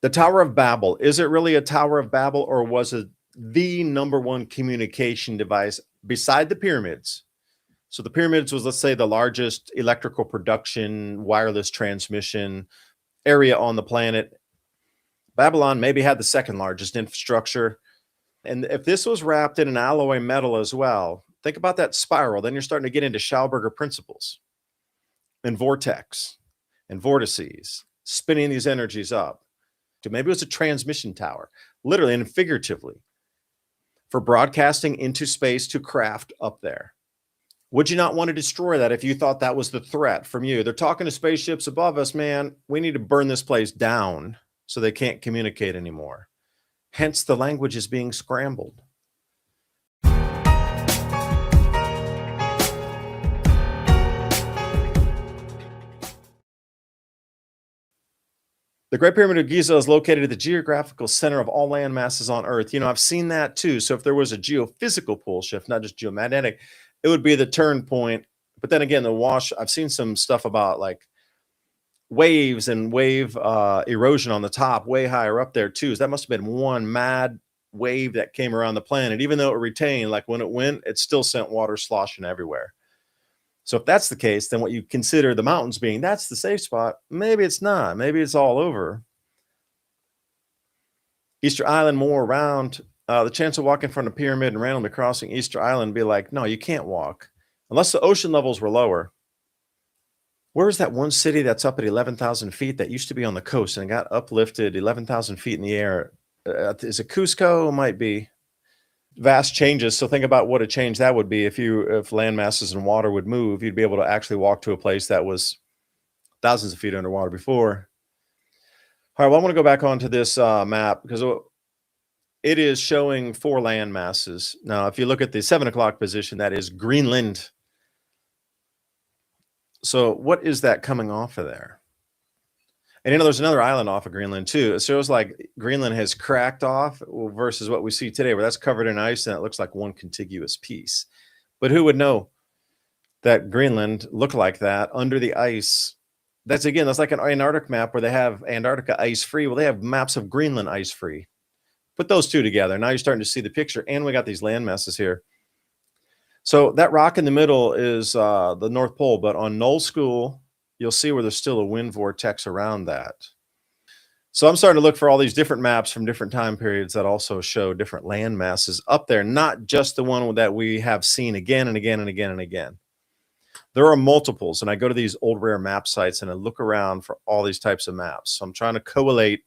The Tower of Babel, is it really a Tower of Babel, or was it the number one communication device beside the pyramids? So the pyramids was, let's say, the largest electrical production, wireless transmission area on the planet. Babylon maybe had the second largest infrastructure. And if this was wrapped in an alloy metal as well, think about that spiral. Then you're starting to get into Schauberger principles and vortex and vortices, spinning these energies up. Maybe it was a transmission tower, literally and figuratively, for broadcasting into space to craft up there. Would you not want to destroy that if you thought that was the threat from you? They're talking to spaceships above us, man. We need to burn this place down so they can't communicate anymore. Hence, the language is being scrambled. The Great Pyramid of Giza is located at the geographical center of all land masses on Earth. You know, I've seen that too. So if there was a geophysical pole shift, not just geomagnetic, it would be the turn point. But then again, the wash, I've seen some stuff about like waves and wave erosion on the top, way higher up there too. So that must have been one mad wave that came around the planet. Even though it retained, like when it went, it still sent water sloshing everywhere. So if that's the case, then what you consider the mountains being, that's the safe spot. Maybe it's not. Maybe it's all over. Easter Island, more around. The chance of walking from a pyramid and randomly crossing Easter Island, be like, no, you can't walk. Unless the ocean levels were lower. Where is that one city that's up at 11,000 feet that used to be on the coast and got uplifted 11,000 feet in the air? Is it Cusco? It might be. Vast changes. So think about what a change that would be if land masses and water would move. You'd be able to actually walk to a place that was thousands of feet underwater before. All right, well, I want to go back onto this map because it is showing 4 land masses. Now, if you look at the 7 o'clock position, that is Greenland. So what is that coming off of there? And you know, there's another island off of Greenland too. It shows like Greenland has cracked off versus what we see today, where that's covered in ice and it looks like one contiguous piece. But who would know that Greenland looked like that under the ice? That's like an Antarctic map where they have Antarctica ice free. Well, they have maps of Greenland ice free. Put those two together. Now you're starting to see the picture, and we got these land masses here. So that rock in the middle is the North Pole, but on Null School, you'll see where there's still a wind vortex around that. So I'm starting to look for all these different maps from different time periods that also show different land masses up there, not just the one that we have seen again and again and again and again. There are multiples, and I go to these old rare map sites and I look around for all these types of maps. So I'm trying to collate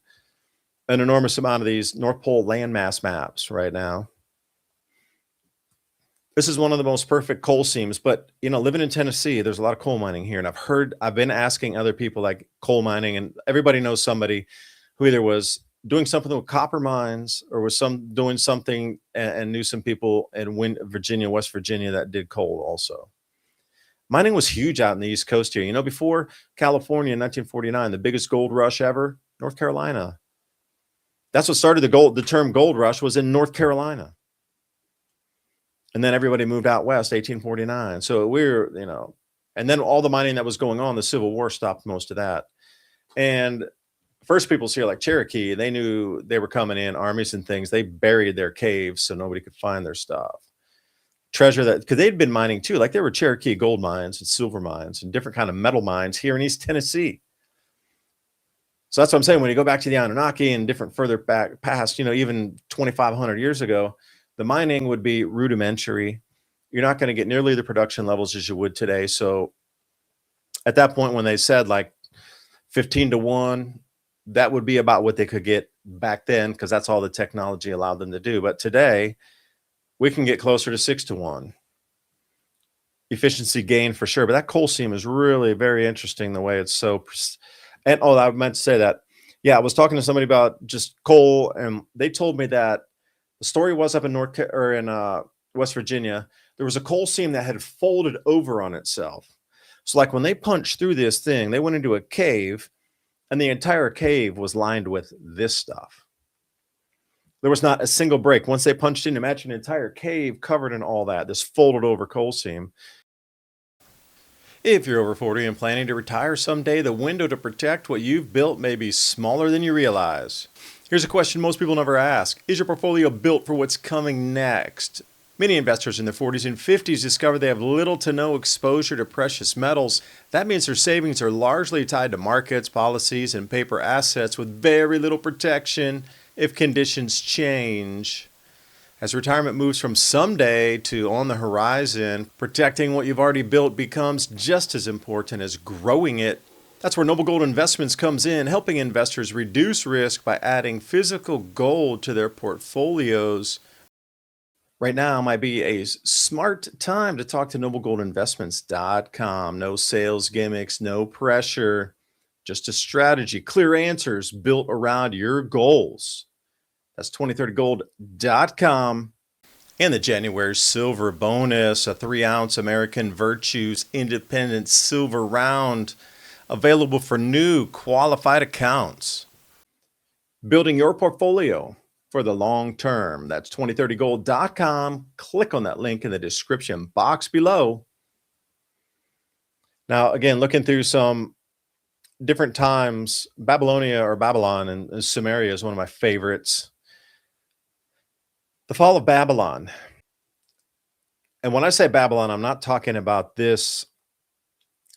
an enormous amount of these North Pole landmass maps right now. This is one of the most perfect coal seams, but you know, living in Tennessee, there's a lot of coal mining here. And I've been asking other people like coal mining, and everybody knows somebody who either was doing something with copper mines or was doing something and knew some people in West Virginia that did coal also. Mining was huge out in the East Coast here. You know, before California in 1949, the biggest gold rush ever, North Carolina. That's what started the term gold rush was in North Carolina. And then everybody moved out west, 1849. So we're, you know, and then all the mining that was going on, the Civil War stopped most of that. And first peoples here, like Cherokee, they knew they were coming in, armies and things. They buried their caves so nobody could find their stuff. Treasure that, because they'd been mining too. Like there were Cherokee gold mines and silver mines and different kind of metal mines here in East Tennessee. So that's what I'm saying. When you go back to the Anunnaki and different further back past, you know, even 2,500 years ago, the mining would be rudimentary. You're not going to get nearly the production levels as you would today. So at that point, when they said like 15 to 1, that would be about what they could get back then, because that's all the technology allowed them to do. But today, we can get closer to 6 to 1. Efficiency gain for sure. But that coal seam is really very interesting the way it's so. And oh, I meant to say that. Yeah, I was talking to somebody about just coal, and they told me that the story was up in West Virginia. There was a coal seam that had folded over on itself. So like when they punched through this thing, they went into a cave, and the entire cave was lined with this stuff. There was not a single break. Once they punched in, imagine an entire cave covered in all that, this folded over coal seam. If you're over 40 and planning to retire someday, the window to protect what you've built may be smaller than you realize. Here's a question most people never ask. Is your portfolio built for what's coming next? Many investors in their 40s and 50s discover they have little to no exposure to precious metals. That means their savings are largely tied to markets, policies, and paper assets with very little protection if conditions change. As retirement moves from someday to on the horizon, protecting what you've already built becomes just as important as growing it. That's where Noble Gold Investments comes in, helping investors reduce risk by adding physical gold to their portfolios. Right now might be a smart time to talk to noblegoldinvestments.com. No sales gimmicks, no pressure, just a strategy, clear answers built around your goals. That's 2030gold.com. And the January silver bonus, a 3-ounce American Virtues Independent Silver Round, available for new qualified accounts. Building your portfolio for the long term. That's 2030gold.com. Click on that link in the description box below. Now, again, looking through some different times, Babylonia or Babylon and Sumeria is one of my favorites. The fall of Babylon. And when I say Babylon, I'm not talking about this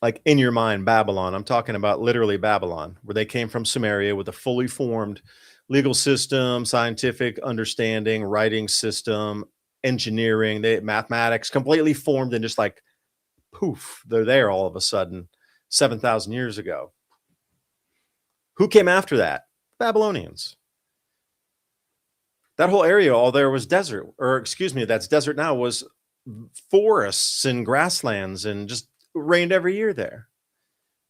like in your mind, Babylon. I'm talking about literally Babylon, where they came from Sumeria with a fully formed legal system, scientific understanding, writing system, engineering, mathematics, completely formed and just like poof, they're there all of a sudden 7,000 years ago. Who came after that? Babylonians. That whole area, all there was desert, or excuse me, that's desert now, was forests and grasslands and just rained every year there.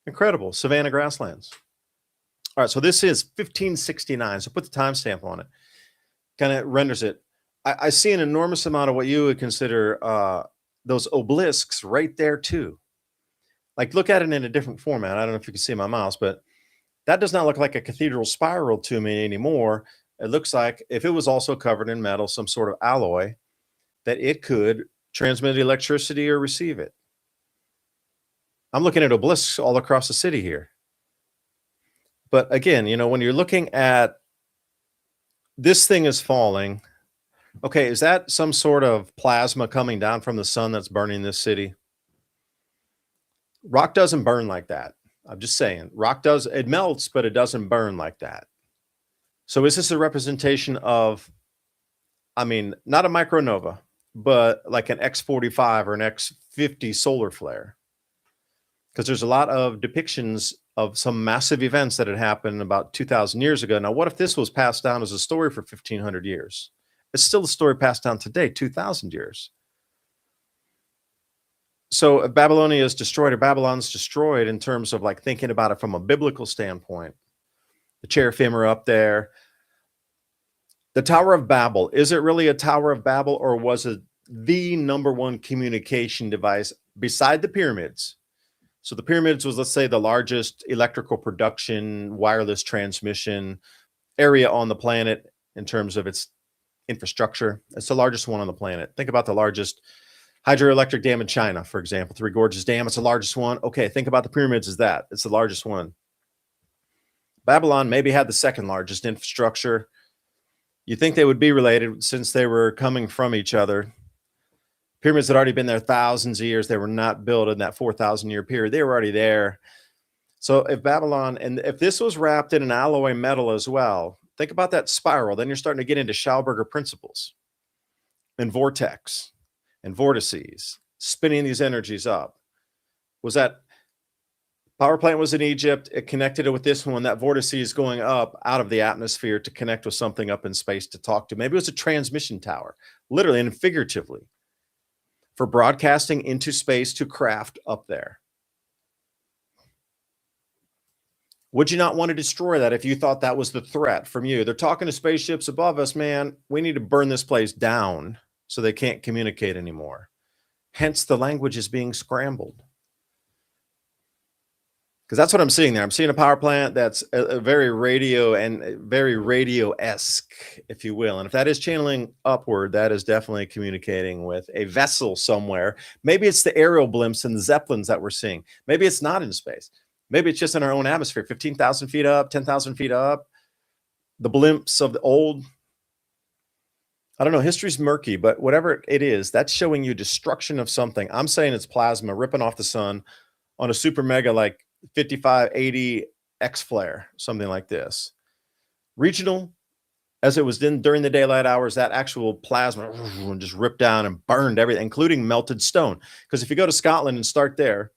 Incredible. Savanna grasslands. All right, so this is 1569. So put the timestamp on it. Kind of renders it. I see an enormous amount of what you would consider those obelisks right there too. Like look at it in a different format. I don't know if you can see my mouse, but that does not look like a cathedral spiral to me anymore. It looks like if it was also covered in metal, some sort of alloy, that it could transmit electricity or receive it. I'm looking at obelisks all across the city here. But again, you know, when you're looking at this thing is falling, okay, is that some sort of plasma coming down from the sun that's burning this city? Rock doesn't burn like that. I'm just saying, rock does, it melts, but it doesn't burn like that. So is this a representation of, I mean, not a micronova, but like an X45 or an X50 solar flare? Because there's a lot of depictions of some massive events that had happened about 2,000 years ago. Now, what if this was passed down as a story for 1,500 years? It's still a story passed down today, 2,000 years. So if Babylonia is destroyed or Babylon's destroyed in terms of like thinking about it from a biblical standpoint, the cherubim are up there. The Tower of Babel, is it really a Tower of Babel, or was it the #1 communication device beside the pyramids? So the pyramids was, let's say, the largest electrical production, wireless transmission area on the planet in terms of its infrastructure. It's the largest one on the planet. Think about the largest hydroelectric dam in China, for example, Three Gorges Dam. It's the largest one. Okay, think about the pyramids as that. It's the largest one. Babylon maybe had the second largest infrastructure. You think they would be related since they were coming from each other. Pyramids had already been there thousands of years. They were not built in that 4,000-year period. They were already there. So if Babylon, and if this was wrapped in an alloy metal as well, think about that spiral. Then you're starting to get into Schauberger principles and vortex and vortices, spinning these energies up. Was that power plant was in Egypt? It connected it with this one. That vortice is going up out of the atmosphere to connect with something up in space to talk to. Maybe it was a transmission tower, literally and figuratively, for broadcasting into space to craft up there. Would you not want to destroy that if you thought that was the threat from you? They're talking to spaceships above us, man. We need to burn this place down so they can't communicate anymore. Hence, the language is being scrambled. because that's what I'm seeing there. I'm seeing a power plant that's a very radio and very radio-esque, if you will. And if that is channeling upward, that is definitely communicating with a vessel somewhere. Maybe it's the aerial blimps and the zeppelins that we're seeing. Maybe it's not in space. Maybe it's just in our own atmosphere, 15,000 feet up, 10,000 feet up. The blimps of the old, I don't know, history's murky, but whatever it is, that's showing you destruction of something. I'm saying it's plasma ripping off the sun on a super mega like 55, 80 X flare, something like this. Regional, as it was during the daylight hours, that actual plasma just ripped down and burned everything, including melted stone. Because if you go to Scotland and start there,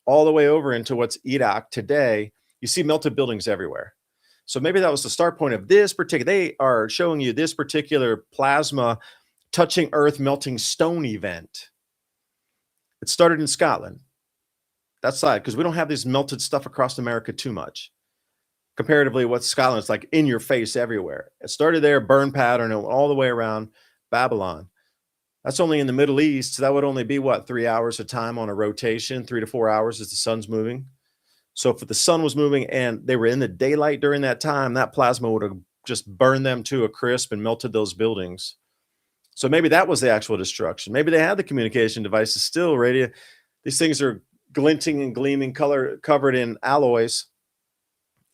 all the way over into what's E.S.T today, you see melted buildings everywhere. So maybe that was the start point of this particular, they are showing you this particular plasma touching earth, melting stone event. It started in Scotland. That side, because we don't have this melted stuff across America too much. Comparatively, what Scotland's like in your face everywhere. It started there, burn pattern, and all the way around Babylon. That's only in the Middle East. So that would only be what, 3 hours of time on a rotation, 3 to 4 hours as the sun's moving. So if the sun was moving and they were in the daylight during that time, that plasma would have just burned them to a crisp and melted those buildings. So maybe that was the actual destruction. Maybe they had the communication devices still radio. These things are glinting and gleaming, color covered in alloy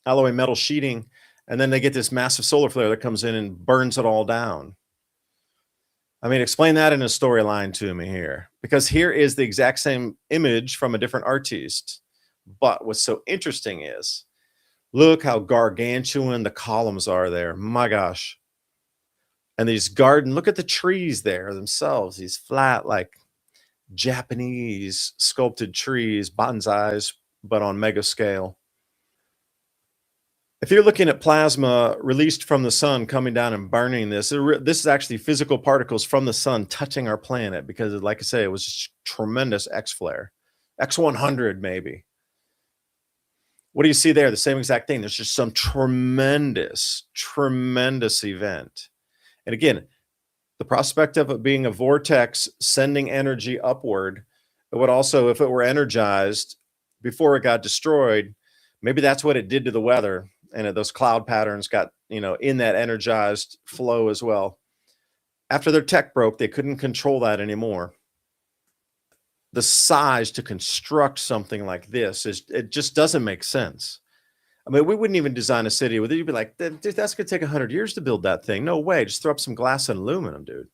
metal sheeting, and then they get this massive solar flare that comes in and burns it all down. I mean, explain that in a storyline to me here, because here is the exact same image from a different artiste. But what's so interesting is, look how gargantuan the columns are there. My gosh. And these look at the trees there themselves, these flat, like Japanese sculpted trees, bonsais, but on mega scale. If you're looking at plasma released from the sun coming down and burning this is actually physical particles from the sun touching our planet, because like I say, it was just tremendous X flare, X100 maybe. What do you see there? The same exact thing. There's just some tremendous, tremendous event. And again, the prospect of it being a vortex sending energy upward, it would also, if it were energized before it got destroyed, maybe that's what it did to the weather. And those cloud patterns got, in that energized flow as well. After their tech broke, they couldn't control that anymore. The size to construct something like this it just doesn't make sense. I mean, we wouldn't even design a city with it. You'd be like, dude, that's going to take 100 years to build that thing. No way. Just throw up some glass and aluminum, dude.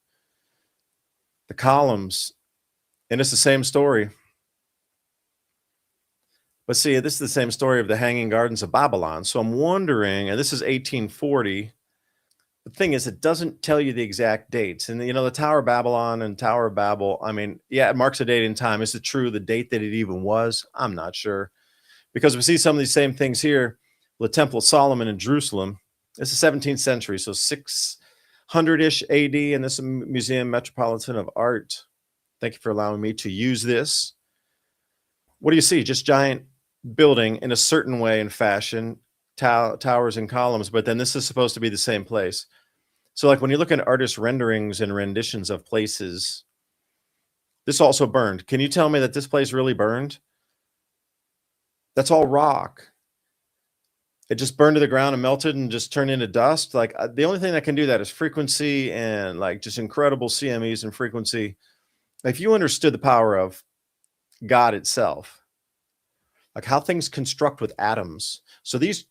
The columns, and it's the same story. But see, this is the same story of the Hanging Gardens of Babylon. So I'm wondering, and this is 1840. The thing is, it doesn't tell you the exact dates. And, the Tower of Babylon and Tower of Babel, I mean, yeah, it marks a date in time. Is it true, the date that it even was? I'm not sure. Because we see some of these same things here. The Temple of Solomon in Jerusalem. It's the 17th century, so 600-ish AD, and this is Museum Metropolitan of Art. Thank you for allowing me to use this. What do you see? Just giant building in a certain way and fashion, towers and columns, but then this is supposed to be the same place. So like when you look at artist renderings and renditions of places, this also burned. Can you tell me that this place really burned? That's all rock. It just burned to the ground and melted and just turned into dust. Like the only thing that can do that is frequency and like just incredible CMEs and frequency. If you understood the power of God itself, like how things construct with atoms. So these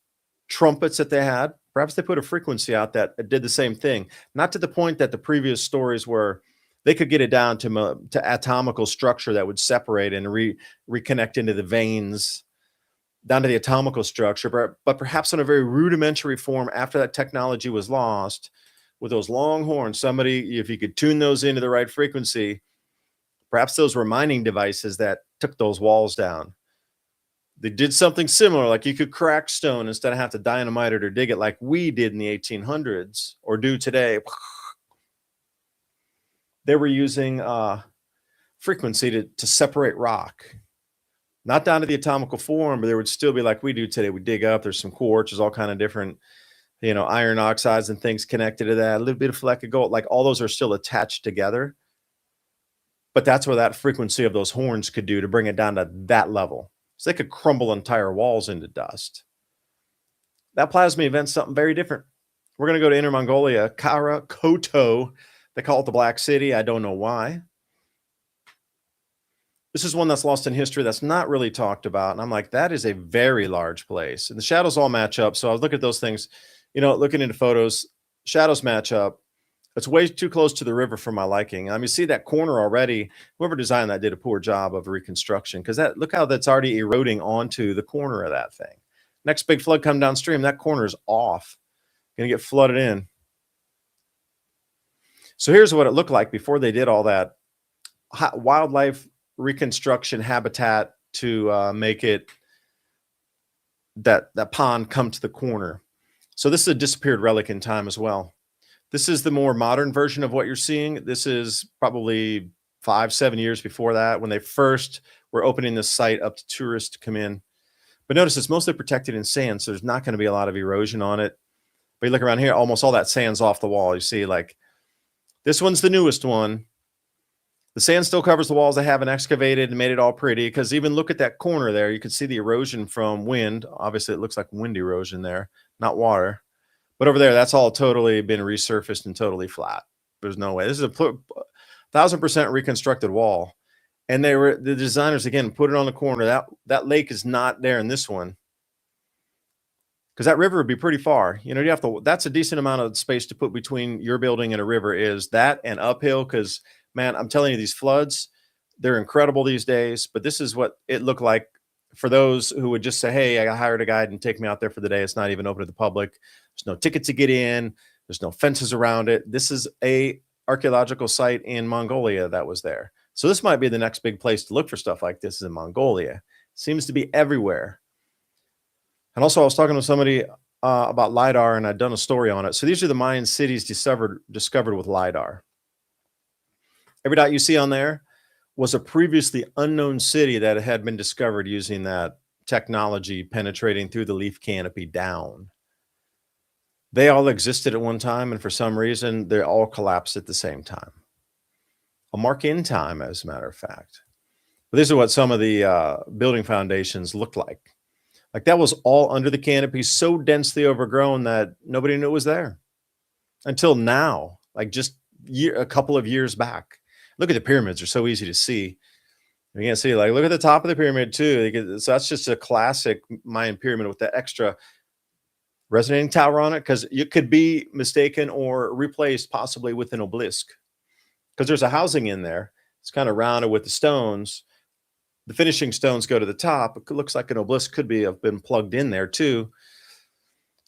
trumpets that they had, perhaps they put a frequency out that did the same thing. Not to the point that the previous stories were, they could get it down to atomical structure that would separate and reconnect into the veins, down to the atomical structure, but perhaps on a very rudimentary form after that technology was lost, with those long horns. Somebody, if you could tune those into the right frequency, perhaps those were mining devices that took those walls down. They did something similar, like you could crack stone instead of have to dynamite it or dig it like we did in the 1800s or do today. They were using frequency to separate rock, not down to the atomical form, but there would still be like we do today. We dig up, there's some quartz, there's all kind of different, iron oxides and things connected to that, a little bit of fleck of gold, like all those are still attached together. But that's what that frequency of those horns could do to bring it down to that level. So they could crumble entire walls into dust. That plasma event's something very different. We're going to go to Inner Mongolia, Karakoto. They call it the Black City. I don't know why. This is one that's lost in history that's not really talked about. And I'm like, that is a very large place. And the shadows all match up. So I was looking at those things, looking into photos, shadows match up. It's way too close to the river for my liking. I mean, see that corner already. Whoever designed that did a poor job of reconstruction, because look how that's already eroding onto the corner of that thing. Next big flood come downstream, that corner is off. Going to get flooded in. So here's what it looked like before they did all that wildlife reconstruction habitat to make it that pond come to the corner. So this is a disappeared relic in time as well. This is the more modern version of what you're seeing. This is probably 5-7 years before that, when they first were opening this site up to tourists to come in. But notice it's mostly protected in sand, so there's not going to be a lot of erosion on it. But you look around here, almost all that sand's off the wall. You see, like, this one's the newest one. The sand still covers the walls. They haven't excavated and made it all pretty, because even look at that corner there. You can see the erosion from wind. Obviously, it looks like wind erosion there, not water. But over there, that's all totally been resurfaced and totally flat. There's no way. This is a 1,000% reconstructed wall. And the designers, again, put it on the corner. That lake is not there in this one, because that river would be pretty far. You have to, that's a decent amount of space to put between your building and a river, is that and uphill. Because, man, I'm telling you, these floods, they're incredible these days. But this is what it looked like for those who would just say, hey, I hired a guide and take me out there for the day. It's not even open to the public. There's no ticket to get in. There's no fences around it. This is a archaeological site in Mongolia that was there. So this might be the next big place to look for stuff like this, is in Mongolia. Seems to be everywhere. And also, I was talking to somebody about LiDAR, and I'd done a story on it. So these are the Mayan cities discovered with LiDAR. Every dot you see on there was a previously unknown city that had been discovered using that technology penetrating through the leaf canopy down. They all existed at one time, and for some reason, they all collapsed at the same time. A mark in time, as a matter of fact. But these are what some of the building foundations looked like. Like, that was all under the canopy, so densely overgrown that nobody knew it was there until now, like just a couple of years back. Look at the pyramids; they're so easy to see. You can't see, like, look at the top of the pyramid too. So that's just a classic Mayan pyramid with that extra resonating tower on it, because it could be mistaken or replaced possibly with an obelisk, because there's a housing in there. It's kind of rounded with the stones. The finishing stones go to the top. It looks like an obelisk could have been plugged in there too.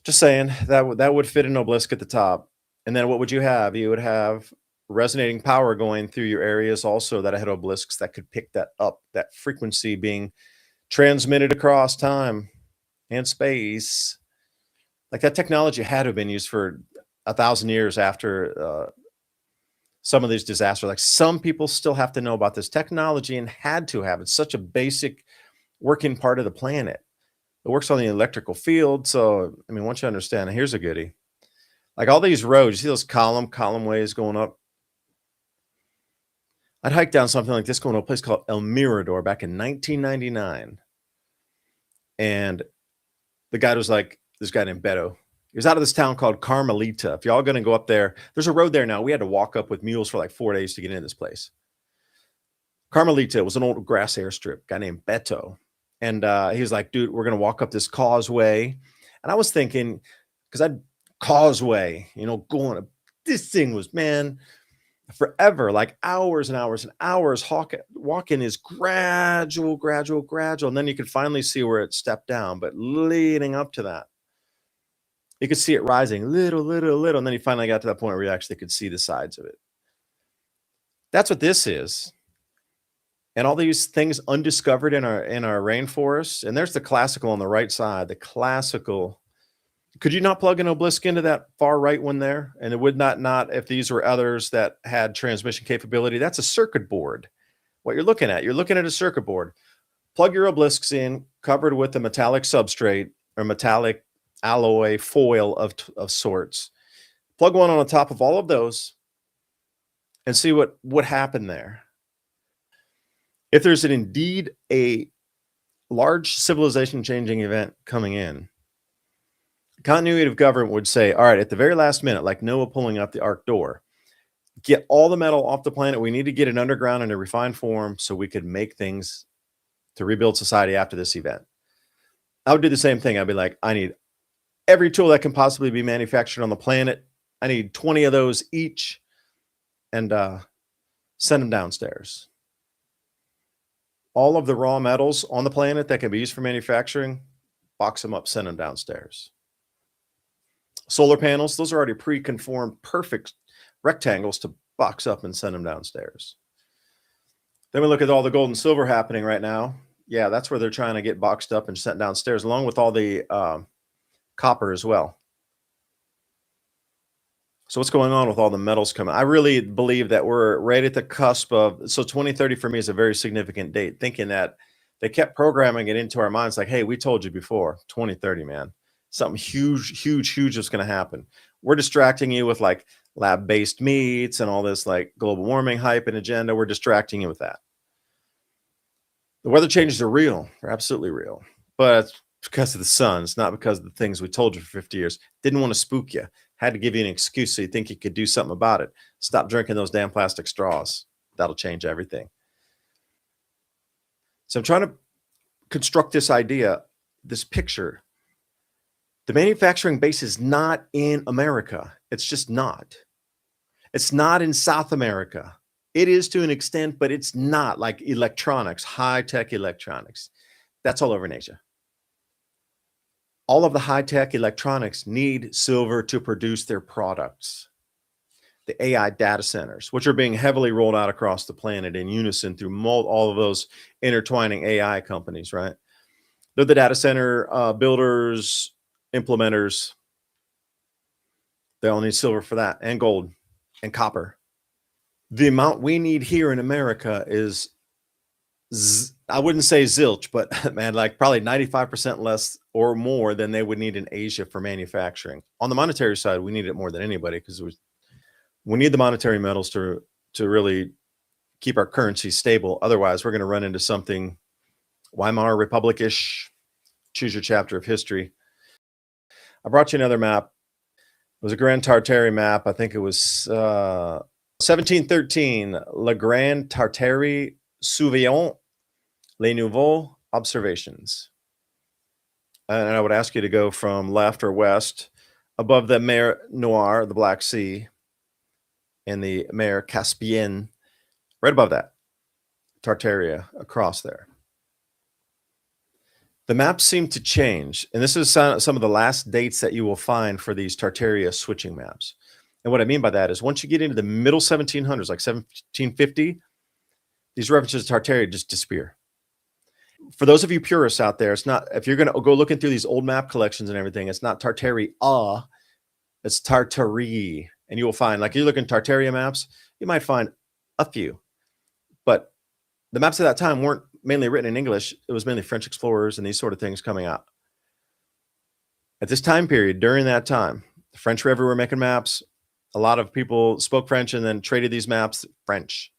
Just saying, that would fit an obelisk at the top. And then what would you have? You would have resonating power going through your areas also that had obelisks that could pick that up, that frequency being transmitted across time and space. Like, that technology had to have been used for 1,000 years after some of these disasters. Like, some people still have to know about this technology and had to have it. It's such a basic working part of the planet. It works on the electrical field. So, I mean, once you understand, here's a goodie. Like, all these roads, you see those column ways going up? I'd hike down something like this going to a place called El Mirador back in 1999. And the guide was like, this guy named Beto. He was out of this town called Carmelita. If y'all going to go up there, there's a road there now. We had to walk up with mules for like 4 days to get into this place. Carmelita was an old grass airstrip, guy named Beto. And he was like, dude, we're going to walk up this causeway. And I was thinking, because I'd causeway, going, this thing was, man, forever, like hours and hours and hours. Walking is gradual. And then you could finally see where it stepped down. But leading up to that, you could see it rising little. And then you finally got to that point where you actually could see the sides of it. That's what this is. And all these things undiscovered in our rainforests. And there's the classical on the right side, the classical. Could you not plug an obelisk into that far right one there? And it would not if these were others that had transmission capability. That's a circuit board. What you're looking at a circuit board. Plug your obelisks in, covered with a metallic substrate or metallic alloy foil of sorts. Plug one on the top of all of those and see what happened there. If there's indeed a large civilization changing event coming in. Continuity of government would say, all right, at the very last minute, like Noah pulling up the ark door, get all the metal off the planet. We need to get it underground in a refined form so we could make things to rebuild society after this event. I would do the same thing. I'd be like, I need every tool that can possibly be manufactured on the planet. I need 20 of those each, and send them downstairs. All of the raw metals on the planet that can be used for manufacturing, box them up, send them downstairs. Solar panels, those are already pre-conformed, perfect rectangles to box up and send them downstairs. Then we look at all the gold and silver happening right now. Yeah, that's where they're trying to get boxed up and sent downstairs, along with all the copper as well. So what's going on with all the metals coming? I really believe that we're right at the cusp of, so 2030 for me is a very significant date, thinking that they kept programming it into our minds like, hey, we told you before, 2030, man. Something huge, huge, huge is going to happen. We're distracting you with like lab-based meats and all this like global warming hype and agenda. We're distracting you with that. The weather changes are real. They're absolutely real. But it's because of the sun. It's not because of the things we told you for 50 years. Didn't want to spook you. Had to give you an excuse so you think you could do something about it. Stop drinking those damn plastic straws. That'll change everything. So I'm trying to construct this idea, this picture. The manufacturing base is not in America. It's just not. It's not in South America. It is to an extent, but it's not like electronics, high-tech electronics. That's all over in Asia. All of the high-tech electronics need silver to produce their products. The AI data centers, which are being heavily rolled out across the planet in unison through all of those intertwining AI companies, right? They're the data center builders, implementers. They all need silver for that, and gold and copper. The amount we need here in America is, I wouldn't say zilch, but man, like probably 95% less or more than they would need in Asia for manufacturing. On the monetary side, we need it more than anybody because we need the monetary metals to really keep our currency stable. Otherwise, we're going to run into something Weimar Republic-ish. Choose your chapter of history. I brought you another map. It was a Grand Tartary map. I think it was 1713, Le Grand Tartary Souvient, Les Nouveaux Observations. And I would ask you to go from left or west above the Mer Noire, the Black Sea, and the Mer Caspienne, right above that, Tartaria, across there. The maps seem to change, and this is some of the last dates that you will find for these Tartaria switching maps. And what I mean by that is once you get into the middle 1700s, like 1750, these references to Tartaria just disappear. For those of you purists out there, it's not, if you're going to go looking through these old map collections and everything, it's not Tartaria, it's Tartary. And you will find, like you look in Tartaria maps, you might find a few. But the maps of that time weren't mainly written in English. It was mainly French explorers and these sort of things coming out. At this time period, during that time, the French were everywhere making maps. A lot of people spoke French and then traded these maps French.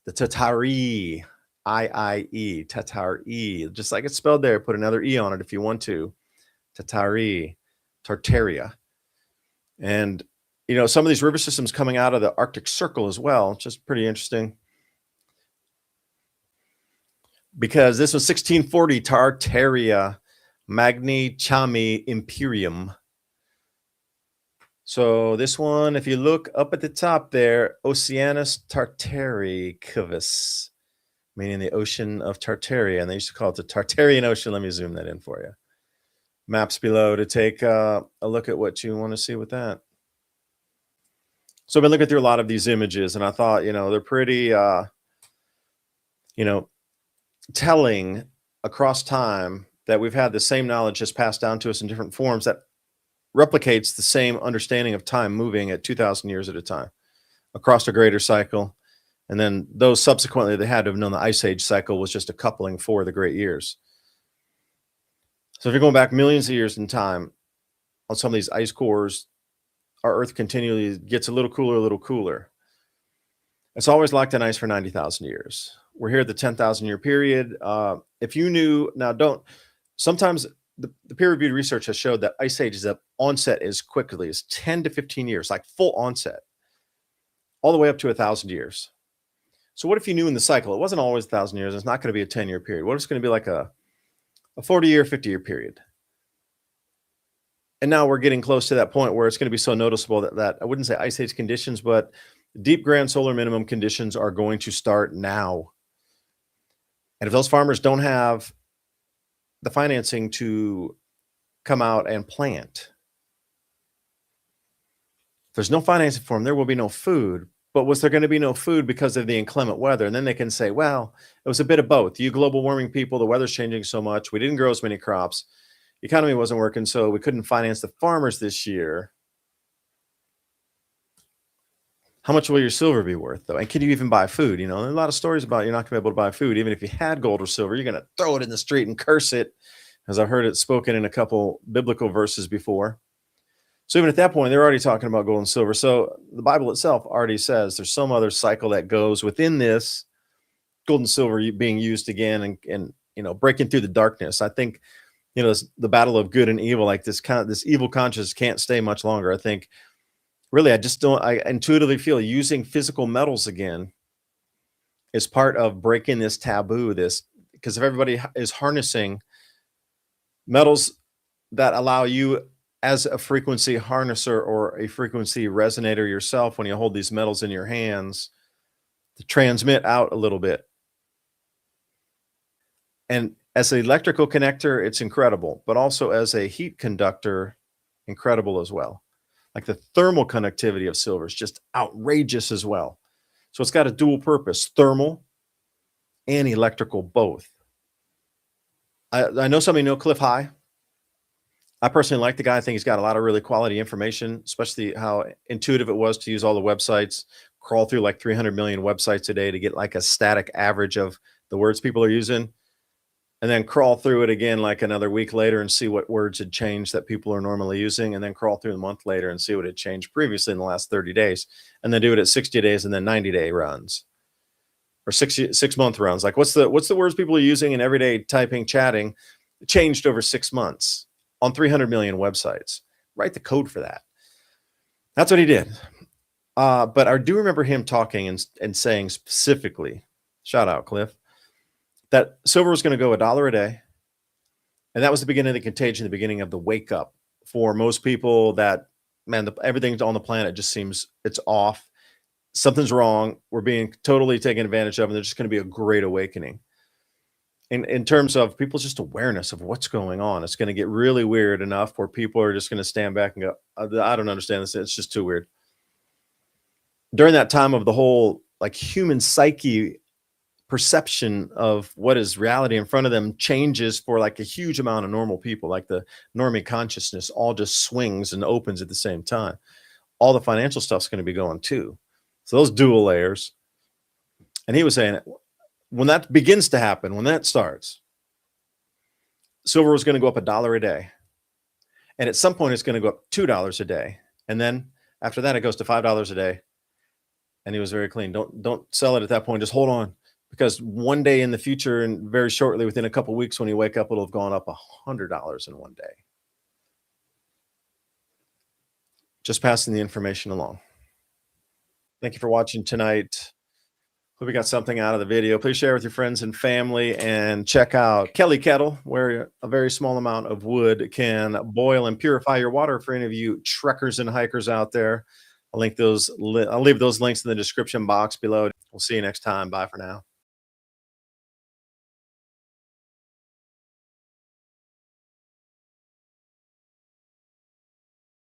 The Tatari, I-I-E, Tatari, just like it's spelled there, put another E on it if you want to. Tatari, Tartaria. And, you know, some of these river systems coming out of the Arctic Circle as well, just pretty interesting. Because this was 1640, Tartaria, Magni Chami Imperium. So this one, if you look up at the top there, Oceanus Tartaricus, meaning the ocean of Tartaria, and they used to call it the Tartarian Ocean. Let me zoom that in for you. Maps below to take a look at what you want to see with that. So I've been looking through a lot of these images, and I thought, you know, they're pretty, you know, telling across time that we've had the same knowledge just passed down to us in different forms that replicates the same understanding of time moving at 2,000 years at a time across a greater cycle. And then those subsequently, they had to have known the Ice Age cycle was just a coupling for the great years. So if you're going back millions of years in time on some of these ice cores, our Earth continually gets a little cooler, a little cooler. It's always locked in ice for 90,000 years. We're here at the 10,000 year period. If you knew, now don't, sometimes the peer reviewed research has showed that ice ages of onset as quickly as 10 to 15 years, like full onset, all the way up to 1,000 years. So what if you knew in the cycle, it wasn't always 1,000 years, it's not going to be a 10-year period. What if it's going to be like a 40-year, 50-year period? And now we're getting close to that point where it's going to be so noticeable that I wouldn't say ice age conditions, but deep grand solar minimum conditions are going to start now. And if those farmers don't have the financing to come out and plant, if there's no financing for them, there will be no food. But was there going to be no food because of the inclement weather? And then they can say, well, it was a bit of both. You global warming people, the weather's changing so much. We didn't grow as many crops. The economy wasn't working, so we couldn't finance the farmers this year. How much will your silver be worth, though? And can you even buy food? There's a lot of stories about you're not going to be able to buy food. Even if you had gold or silver, you're going to throw it in the street and curse it, as I've heard it spoken in a couple biblical verses before. So even at that point, they're already talking about gold and silver. So the Bible itself already says there's some other cycle that goes within this gold and silver being used again and breaking through the darkness. I think, the battle of good and evil, like this evil conscience can't stay much longer. I think really, I intuitively feel using physical metals again is part of breaking this taboo, because if everybody is harnessing metals that allow you as a frequency harnesser or a frequency resonator yourself, when you hold these metals in your hands, to transmit out a little bit. And as an electrical connector, it's incredible, but also as a heat conductor, incredible as well. Like the thermal conductivity of silver is just outrageous as well. So it's got a dual purpose, thermal and electrical both. I know somebody know Cliff High. I personally like the guy. I think he's got a lot of really quality information, especially how intuitive it was to use all the websites, crawl through like 300 million websites a day to get like a static average of the words people are using, and then crawl through it again like another week later and see what words had changed that people are normally using, and then crawl through a month later and see what had changed previously in the last 30 days, and then do it at 60 days and then 90-day runs or 6-month runs. Like what's the words people are using in everyday typing, chatting changed over 6 months on 300 million websites. Write the code for that. That's what he did. But I do remember him talking and saying specifically, shout out Cliff, that silver was going to go $1 a day. And that was the beginning of the contagion, the beginning of the wake up for most people that, man, everything on the planet just seems it's off. Something's wrong. We're being totally taken advantage of, and there's just going to be a great awakening. In terms of people's just awareness of what's going on, it's going to get really weird enough where people are just going to stand back and go, I don't understand this. It's just too weird. During that time of the whole like human psyche perception of what is reality in front of them changes for like a huge amount of normal people, like the normie consciousness all just swings and opens at the same time. All the financial stuff's going to be going too. So those dual layers. And he was saying, when that begins to happen, when that starts, silver was going to go up $1 a day. And at some point, it's going to go up $2 a day. And then after that, it goes to $5 a day. And he was very clean. Don't sell it at that point. Just hold on. Because one day in the future, and very shortly, within a couple of weeks, when you wake up, it'll have gone up $100 in one day. Just passing the information along. Thank you for watching tonight. Hope you got something out of the video. Please share with your friends and family, and check out Kelly Kettle, where a very small amount of wood can boil and purify your water for any of you trekkers and hikers out there. I'll leave those links in the description box below. We'll see you next time. Bye for now.